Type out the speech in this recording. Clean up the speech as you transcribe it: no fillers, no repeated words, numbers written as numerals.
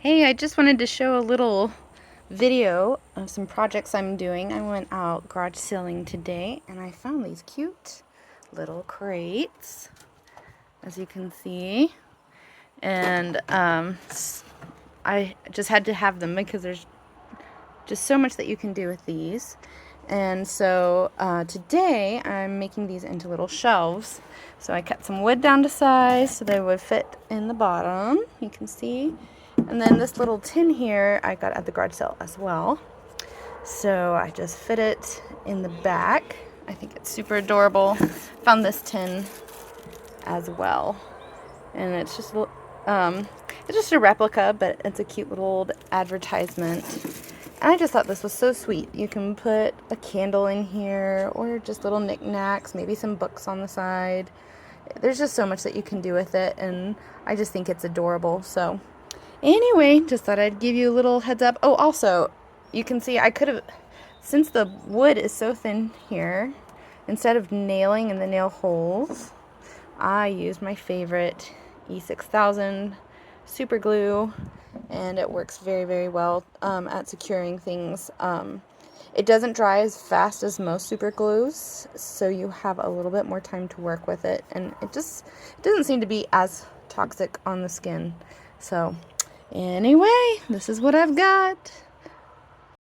Hey, I just wanted to show a little video of some projects I'm doing. I went out garage selling today and I found these cute little crates, as you can see. And I just had to have them because there's just so much that you can do with these. And so today I'm making these into little shelves. So I cut some wood down to size so they would fit in the bottom, you can see. And then this little tin here I got at the garage sale as well. So I just fit it in the back. I think it's super adorable. Found this tin as well. And it's just a replica, but it's a cute little old advertisement. And I just thought this was so sweet. You can put a candle in here or just little knickknacks, maybe some books on the side. There's just so much that you can do with it, and I just think it's adorable. So anyway, just thought I'd give you a little heads up. Oh, also, you can see I could have, since the wood is so thin here, instead of nailing in the nail holes, I used my favorite E6000 super glue, and it works very, very well at securing things. It doesn't dry as fast as most super glues, so you have a little bit more time to work with it, and it doesn't seem to be as toxic on the skin. So anyway, this is what I've got.